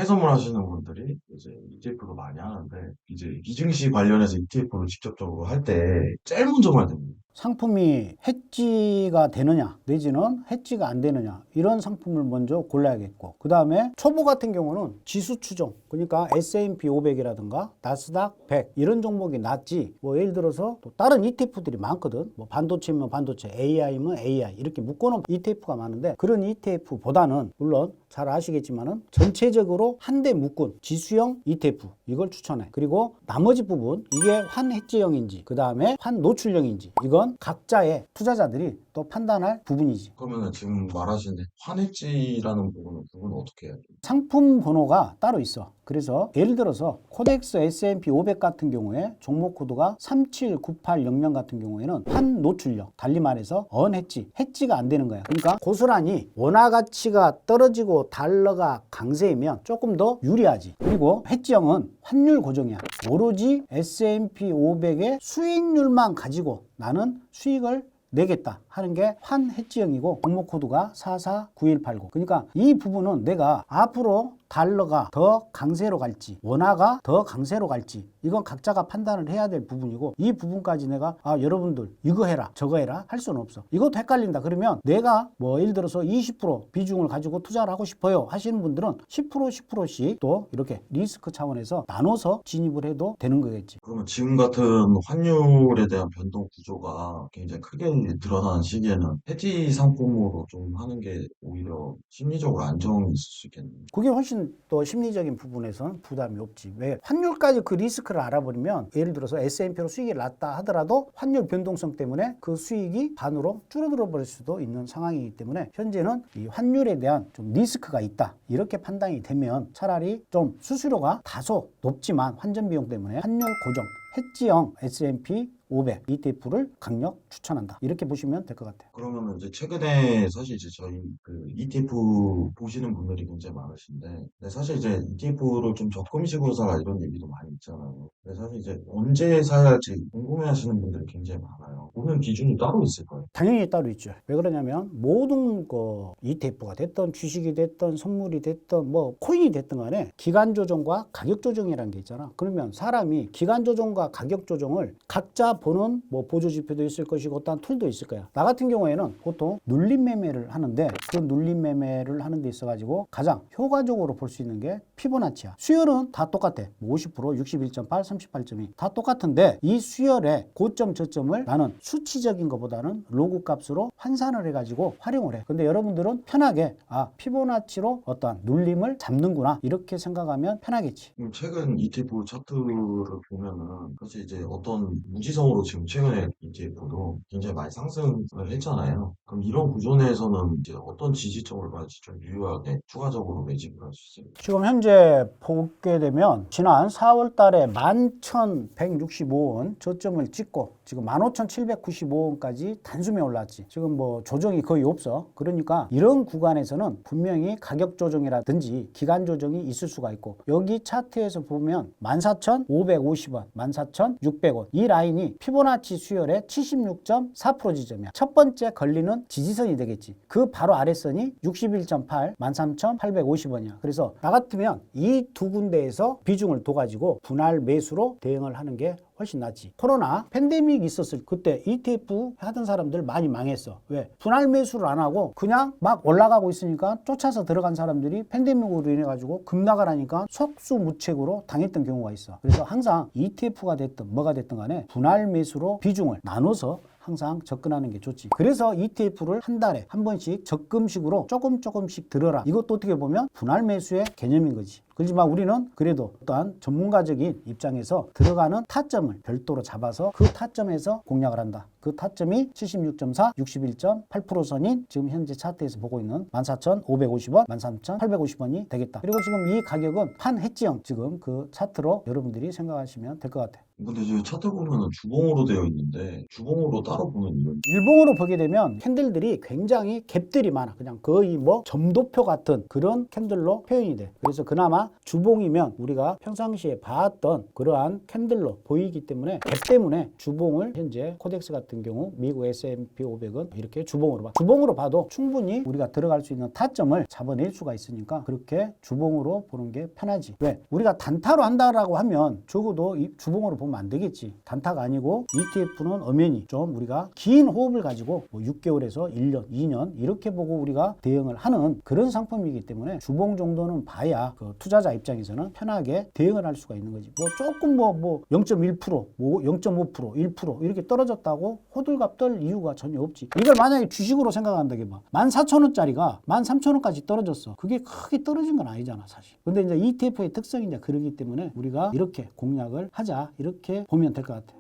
선물하시는 분들이 이제 ETF도 많이 하는데 이제 비증시 관련해서 ETF를 직접적으로 할 때 제일 먼저 봐야 됩니다. 상품이 해지가 되느냐 내지는 해지가 안 되느냐 이런 상품을 먼저 골라야겠고, 그 다음에 초보 같은 경우는 지수 추종, 그러니까 S&P 500이라든가 나스닥 100 이런 종목이 낫지, 뭐 예를 들어서 또 다른 ETF들이 많거든. 뭐 반도체면 반도체, AI면 AI 이렇게 묶어놓은 ETF가 많은데, 그런 ETF보다는 물론 잘 아시겠지만은 전체적으로 한데 묶은 지수형 ETF 이걸 추천해. 그리고 나머지 부분, 이게 환해지형인지 그 다음에 환노출형인지, 이건 각자의 투자자들이 또 판단할 부분이지. 그러면은 지금 말하신 환해지라는 부분은 어떻게 해야 돼요? 상품 번호가 따로 있어. 그래서 예를 들어서 코덱스 S&P 500 같은 경우에 종목 코드가 379800 같은 경우에는 환노출형, 달리 말해서 언해지, 해지가 안 되는 거야. 그러니까 고스란히 원화 가치가 떨어지고 달러가 강세이면 조금 더 유리하지. 그리고 해지형은 환율 고정이야. 오로지 S&P 500의 수익률만 가지고 나는 수익을 내겠다 하는 게 환해지형이고, 종목 코드가 449189. 그러니까 이 부분은 내가 앞으로 달러가 더 강세로 갈지 원화가 더 강세로 갈지 이건 각자가 판단을 해야 될 부분이고, 이 부분까지 내가 여러분들 이거 해라 저거 해라 할 수는 없어. 이것도 헷갈린다 그러면 내가 뭐 예를 들어서 20% 비중을 가지고 투자를 하고 싶어요 하시는 분들은 10%씩 또 이렇게 리스크 차원에서 나눠서 진입을 해도 되는 거겠지. 그러면 지금 같은 환율에 대한 변동 구조가 굉장히 크게 드러나는 시기에는 해지 상품으로 좀 하는 게 오히려 심리적으로 안정이 있을 수 있겠네요. 그게 훨씬 또 심리적인 부분에서는 부담이 없지. 왜? 환율까지 그 리스크를 알아버리면 예를 들어서 S&P로 수익이 났다 하더라도 환율 변동성 때문에 그 수익이 반으로 줄어들어 버릴 수도 있는 상황이기 때문에 현재는 이 환율에 대한 좀 리스크가 있다 이렇게 판단이 되면 차라리 좀 수수료가 다소 높지만 환전 비용 때문에 환율 고정 해지형 S&P 500 ETF를 강력 추천한다. 이렇게 보시면 될 것 같아요. 그러면은 이제 최근에 사실 이제 저희 그 ETF 보시는 분들이 굉장히 많으신데, 근데 사실 이제 ETF를 좀 적금식으로 사라 이런 얘기도 많이 있잖아요. 근데 사실 이제 언제 사야 할지 궁금해하시는 분들이 굉장히 많아요. 보는 기준이 따로 있을까요? 당연히 따로 있죠. 왜 그러냐면 모든 거 ETF가 됐던 주식이 됐던 선물이 됐던 뭐 코인이 됐든 간에 기간 조정과 가격 조정이라는 게 있잖아. 그러면 사람이 기간 조정과 가격 조정을 각자 보는 뭐 보조 지표도 있을 것이고 어떤 툴도 있을 거야. 나 같은 경우에는 보통 눌림 매매를 하는데, 그 눌림 매매를 하는 데 있어 가지고 가장 효과적으로 볼 수 있는 게 피보나치야. 수열은 다 똑같아. 50%, 61.8, 38.2 다 똑같은데 이 수열의 고점 저점을 나는 수치적인 것보다는 로그 값으로 환산을 해가지고 활용을 해. 근데 여러분들은 편하게 피보나치로 어떠한 눌림을 잡는구나 이렇게 생각하면 편하겠지. 최근 ETF 차트를 보면은 사실 이제 어떤 무지성으로 지금 최근에 ETF도 굉장히 많이 상승을 했잖아요. 그럼 이런 구조 내에서는 이제 어떤 지지점을 봐야지 좀 유효하게 추가적으로 매집을 할 수 있을까요? 지금 현재 보게 되면 지난 4월 달에 11,165원 저점을 찍고 지금 15,795원까지 단숨에 올랐지. 지금 뭐 조정이 거의 없어. 그러니까 이런 구간에서는 분명히 가격 조정이라든지 기간 조정이 있을 수가 있고, 여기 차트에서 보면 14,550원, 14,600원 이 라인이 피보나치 수열의 76.4% 지점이야. 첫 번째 걸리는 지지선이 되겠지. 그 바로 아래선이 61.8, 13,850원이야. 그래서 나 같으면 이 두 군데에서 비중을 둬가지고 분할 매수로 대응을 하는 게 훨씬 낫지. 코로나 팬데믹 있었을 그때 ETF 하던 사람들 많이 망했어. 왜? 분할 매수를 안 하고 그냥 막 올라가고 있으니까 쫓아서 들어간 사람들이 팬데믹으로 인해 가지고 급락을 하니까 속수무책으로 당했던 경우가 있어. 그래서 항상 ETF가 됐든 뭐가 됐든 간에 분할 매수로 비중을 나눠서 항상 접근하는 게 좋지. 그래서 ETF를 한 달에 한 번씩 적금식으로 조금씩 들어라. 이것도 어떻게 보면 분할 매수의 개념인 거지. 그렇지만 우리는 그래도 또한 전문가적인 입장에서 들어가는 타점을 별도로 잡아서 그 타점에서 공략을 한다. 그 타점이 76.4, 61.8% 선인 지금 현재 차트에서 보고 있는 14,550원, 13,850원이 되겠다. 그리고 지금 이 가격은 판해지형 지금 그 차트로 여러분들이 생각하시면 될 것 같아요. 근데 저 차트 보면은 주봉으로 되어 있는데 주봉으로 따로 보는 이유는 일봉으로 보게 되면 캔들들이 굉장히 갭들이 많아. 그냥 거의 뭐 점도표 같은 그런 캔들로 표현이 돼. 그래서 그나마 그러나 주봉이면 우리가 평상시에 봤던 그러한 캔들로 보이기 때문에 배 때문에 주봉을 현재 코덱스 같은 경우 미국 S&P 500은 이렇게 주봉으로 봐. 주봉으로 봐도 충분히 우리가 들어갈 수 있는 타점을 잡아낼 수가 있으니까 그렇게 주봉으로 보는 게 편하지. 왜? 우리가 단타로 한다라고 하면 적어도 이 주봉으로 보면 안 되겠지. 단타가 아니고 ETF는 엄연히 좀 우리가 긴 호흡을 가지고 뭐 6개월에서 1년, 2년 이렇게 보고 우리가 대응을 하는 그런 상품이기 때문에 주봉 정도는 봐야 그 투자자 입장에서는 편하게 대응을 할 수가 있는 거지. 뭐 조금 뭐 0.1%, 뭐 0.5%, 1% 이렇게 떨어졌다고 호들갑 떨 이유가 전혀 없지. 이걸 만약에 주식으로 생각한다게 봐. 14,000원짜리가 13,000원까지 떨어졌어. 그게 크게 떨어진 건 아니잖아, 사실. 근데 이제 ETF의 특성이 이제 그러기 때문에 우리가 이렇게 공략을 하자. 이렇게 보면 될 것 같아.